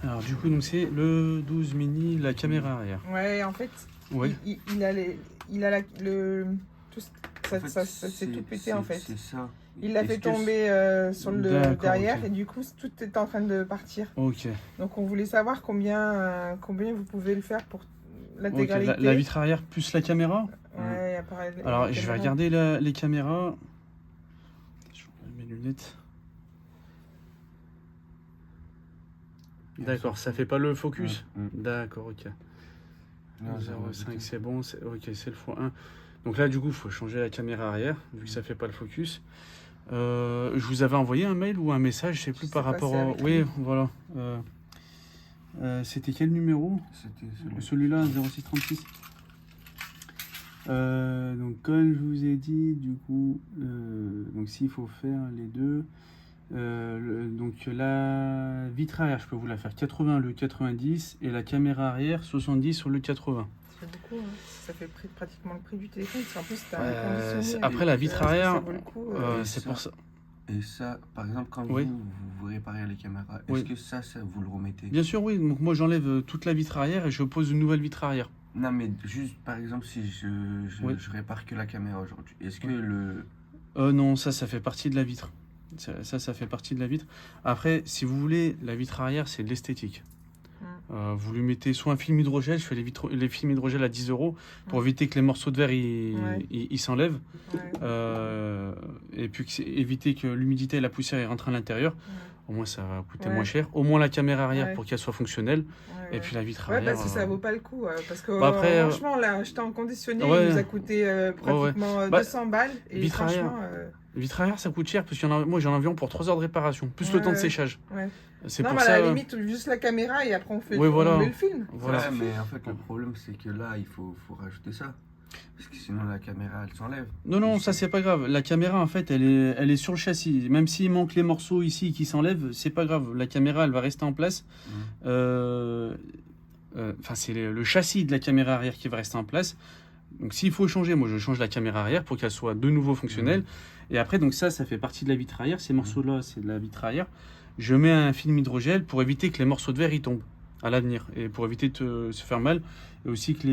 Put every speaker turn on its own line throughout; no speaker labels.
Alors du coup, donc c'est le 12 mini, la caméra arrière.
Ouais, en fait,
Ouais.
il a le... Tout, ça,
En fait,
ça c'est tout pété en fait.
C'est ça.
Il l'a fait
Est-ce que
tomber sur le
D'accord,
derrière
ok.
et du coup tout est en train de partir.
Ok.
Donc on voulait savoir combien vous pouvez le faire pour
Ok,
l'intégralité.
la vitre arrière plus la caméra.
Ouais, appareil.
Alors je vais regarder les caméras. Je vais mes lunettes. D'accord, ça fait pas le focus. D'accord, ok.
Non,
0,5 c'est bon, ok, c'est le x1. Donc là du coup il faut changer la caméra arrière vu que ça fait pas le focus. Je vous avais envoyé un mail ou un message, je sais plus par rapport au... Oui, voilà. C'était quel numéro?
C'était
Celui-là, 0636. Donc comme je vous ai dit, du coup, donc s'il faut faire les deux, donc la vitre arrière, je peux vous la faire 80 le 90 et la caméra arrière 70 sur le 80.
Ça fait beaucoup, hein. Ça fait pratiquement le prix du téléphone. En plus,
Après la vitre arrière,
c'est
pour ça.
Et ça, par exemple, quand
Oui.
vous réparez les caméras, est-ce
Oui.
que ça vous le remettez?
Bien sûr, oui. Donc moi j'enlève toute la vitre arrière et je pose une nouvelle vitre arrière.
Non, mais juste par exemple, si je répare que la caméra aujourd'hui, est-ce que
Non, ça fait partie de la vitre. Ça fait partie de la vitre. Après, si vous voulez, la vitre arrière, c'est de l'esthétique. Vous lui mettez soit un film hydrogel, je fais les films hydrogel à 10 € pour éviter que les morceaux de verre ils s'enlèvent.
Ouais.
Et puis éviter que l'humidité et la poussière ils rentrent à l'intérieur. Au moins ça va coûter
Ouais.
moins cher. Au moins la caméra arrière
Ouais.
pour qu'elle soit fonctionnelle.
Ouais,
Et puis la vitre
ouais,
arrière.
parce que ça vaut pas le coup. Parce que
Bah après,
franchement, là, acheter en conditionné,
ouais.
il nous a coûté pratiquement 200 balles. Et
vitre
franchement,
Vitre arrière ça coûte cher parce que moi j'en ai environ pour 3 heures de réparation, plus le temps de séchage.
Ouais.
C'est
non,
pour
mais
ça.
à la limite, juste la caméra et après on fait
Oui, voilà.
on met le film.
Voilà.
Ouais, mais en fait, le problème, c'est que là, il faut rajouter ça. Parce que sinon, la caméra, elle s'enlève.
Non, ça c'est pas grave. La caméra en fait, elle est sur le châssis. Même s'il manque les morceaux ici qui s'enlèvent, c'est pas grave. La caméra, elle va rester en place. Enfin, c'est le châssis de la caméra arrière qui va rester en place. Donc s'il faut changer, moi je change la caméra arrière pour qu'elle soit de nouveau fonctionnelle. Et après, donc ça fait partie de la vitre arrière. Ces morceaux-là, c'est de la vitre arrière. Je mets un film hydrogel pour éviter que les morceaux de verre y tombent à l'avenir et pour éviter de se faire mal. Et aussi que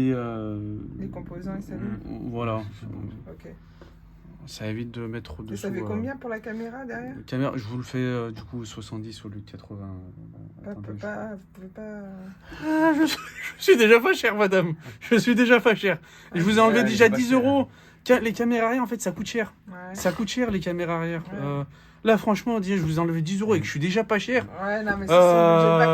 les composants, ils s'allument.
Voilà.
Ok.
Ça évite de mettre trop de
Et ça fait combien pour la caméra derrière?
Caméra, je vous le fais du coup 70 au lieu de 80.
Vous pouvez pas...
Je suis déjà pas cher, madame. Je suis déjà pas cher. Je vous ai enlevé déjà 10 €. Les caméras arrière, en fait, ça coûte cher.
Ouais.
Ça coûte cher, les caméras arrière.
Ouais.
Là, franchement, je vous ai enlevé 10 € et que je suis déjà pas cher.
Ouais, non, mais c'est son budget de vacances.